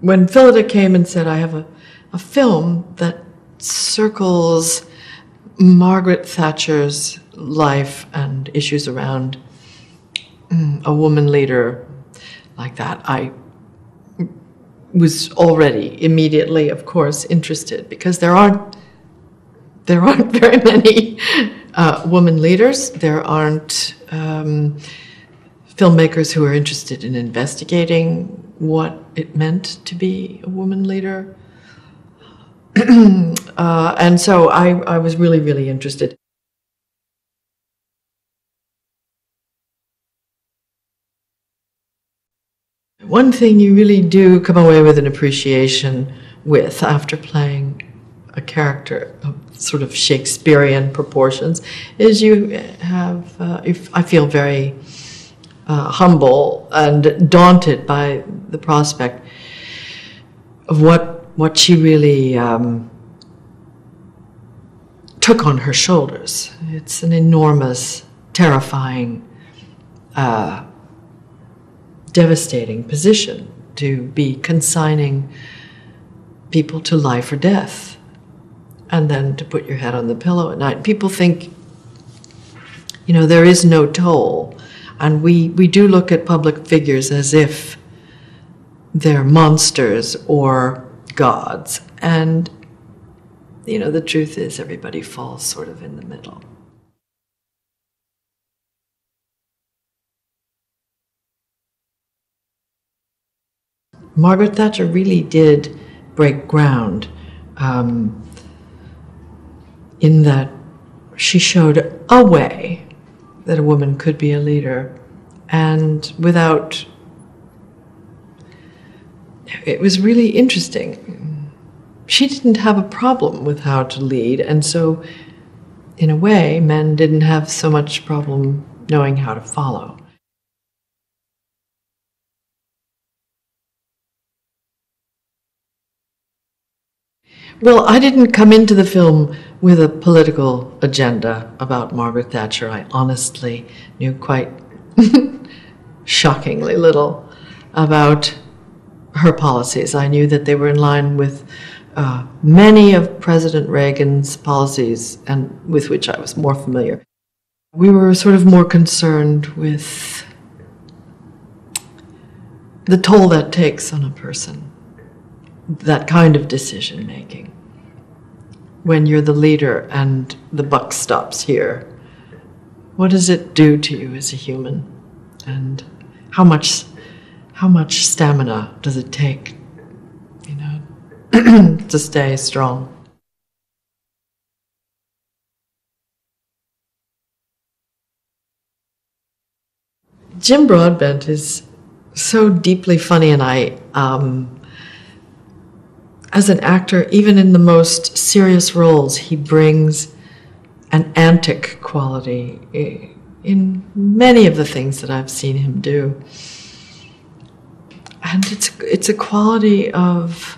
when Phillida came and said, I have a film that circles Margaret Thatcher's life and issues around a woman leader like that, I was already immediately, of course, interested, because there aren't very many women leaders. There aren't filmmakers who are interested in investigating what it meant to be a woman leader. And so I was really, really interested. One thing you really do come away with an appreciation with after playing a character of sort of Shakespearean proportions is you have, I feel very humble and daunted by the prospect of what she really took on her shoulders. It's an enormous, terrifying, devastating position to be consigning people to life or death, and then to put your head on the pillow at night. People think, you know, there is no toll, and we do look at public figures as if they're monsters or gods, and you know, the truth is everybody falls sort of in the middle. Margaret Thatcher really did break ground in that she showed a way that a woman could be a leader, and without, it was really interesting. She didn't have a problem with how to lead, and so in a way, men didn't have so much problem knowing how to follow. Well, I didn't come into the film with a political agenda about Margaret Thatcher. I honestly knew quite shockingly little about her policies. I knew that they were in line with many of President Reagan's policies, and with which I was more familiar. We were sort of more concerned with the toll that takes on a person, that kind of decision making. When you're the leader and the buck stops here, what does it do to you as a human? And how much stamina does it take, you know, to stay strong? Jim Broadbent is so deeply funny, and as an actor, even in the most serious roles, he brings an antic quality in many of the things that I've seen him do. And it's a quality of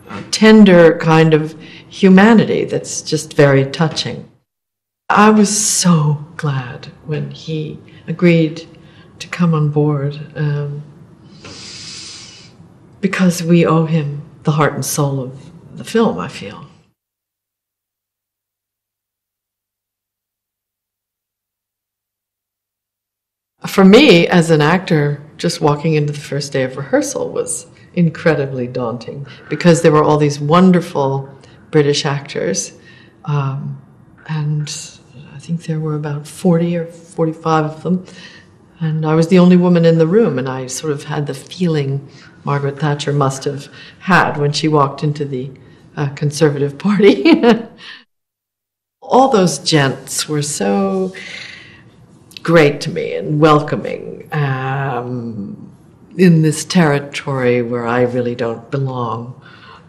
a tender kind of humanity that's just very touching. I was so glad when he agreed to come on board. Because we owe him the heart and soul of the film, I feel. For me, as an actor, just walking into the first day of rehearsal was incredibly daunting, because there were all these wonderful British actors, and I think there were about 40 or 45 of them, and I was the only woman in the room, and I sort of had the feeling Margaret Thatcher must have had when she walked into the Conservative Party. All those gents were so great to me and welcoming in this territory where I really don't belong,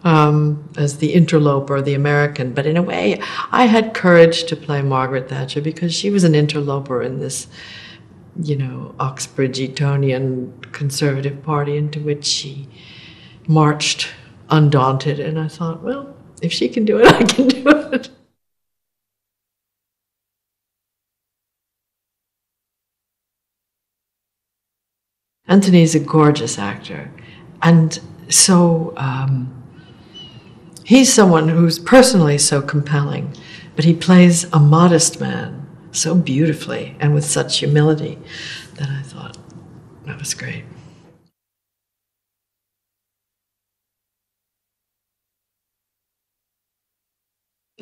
as the interloper, the American. But in a way, I had courage to play Margaret Thatcher because she was an interloper in this, you know, Oxbridge-Etonian Conservative Party into which she marched undaunted. And I thought, well, if she can do it, I can do it. Anthony's a gorgeous actor. And so he's someone who's personally so compelling, but he plays a modest man so beautifully and with such humility that I thought that was great.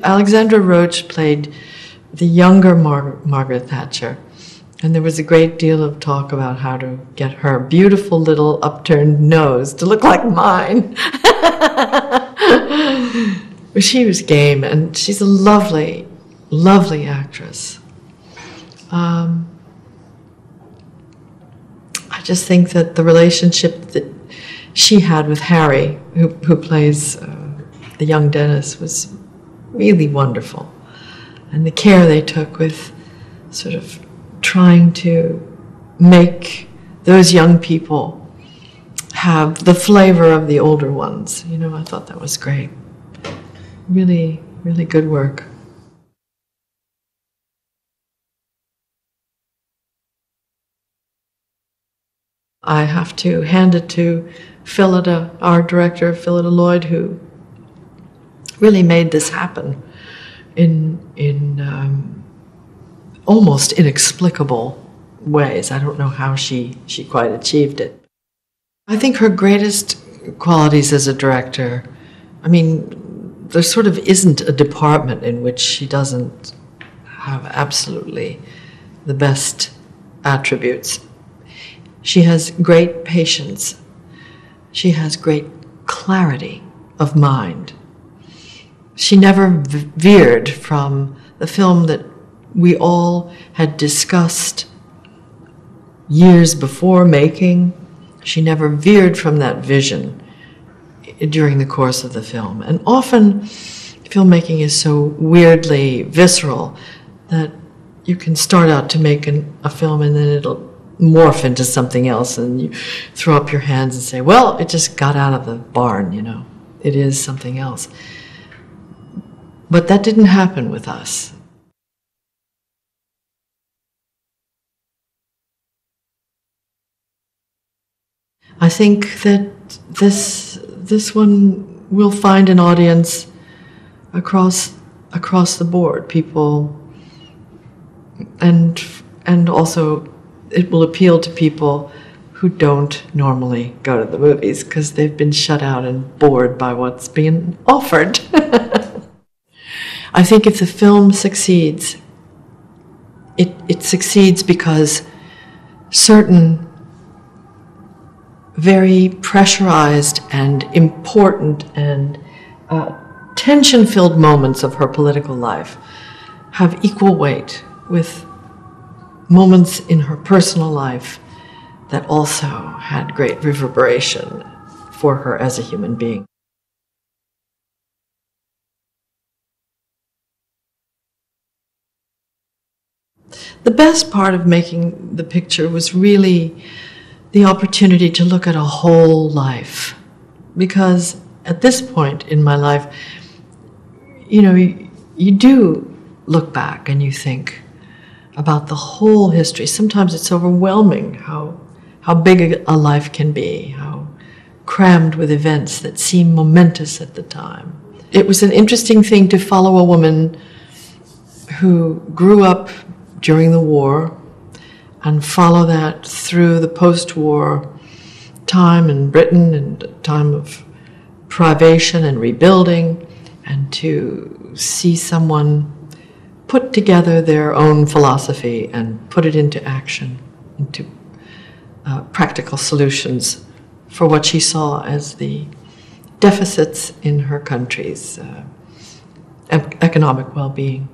Alexandra Roach played the younger Margaret Thatcher, and there was a great deal of talk about how to get her beautiful little upturned nose to look like mine. But she was game, and she's a lovely, lovely actress. I just think that the relationship that she had with Harry, who plays the young Dennis, was really wonderful. And the care they took with sort of trying to make those young people have the flavor of the older ones. You know, I thought that was great. Really, really good work. I have to hand it to Phillida, our director, Phillida Lloyd, who really made this happen in almost inexplicable ways. I don't know how she quite achieved it. I think her greatest qualities as a director, I mean, there sort of isn't a department in which she doesn't have absolutely the best attributes. She has great patience. She has great clarity of mind. She never veered from the film that we all had discussed years before making. She never veered from that vision during the course of the film. And often, filmmaking is so weirdly visceral that you can start out to make a film and then it'll morph into something else, and you throw up your hands and say, well, it just got out of the barn, you know. It is something else. But that didn't happen with us. I think that this one will find an audience across the board, people, and also it will appeal to people who don't normally go to the movies because they've been shut out and bored by what's being offered. I think if the film succeeds, it succeeds because certain very pressurized and important and tension-filled moments of her political life have equal weight with moments in her personal life that also had great reverberation for her as a human being. The best part of making the picture was really the opportunity to look at a whole life. Because at this point in my life, you know, you do look back and you think about the whole history. Sometimes it's overwhelming how big a life can be, how crammed with events that seem momentous at the time. It was an interesting thing to follow a woman who grew up during the war and follow that through the post-war time in Britain and time of privation and rebuilding, and to see someone put together their own philosophy and put it into action, into practical solutions for what she saw as the deficits in her country's economic well-being.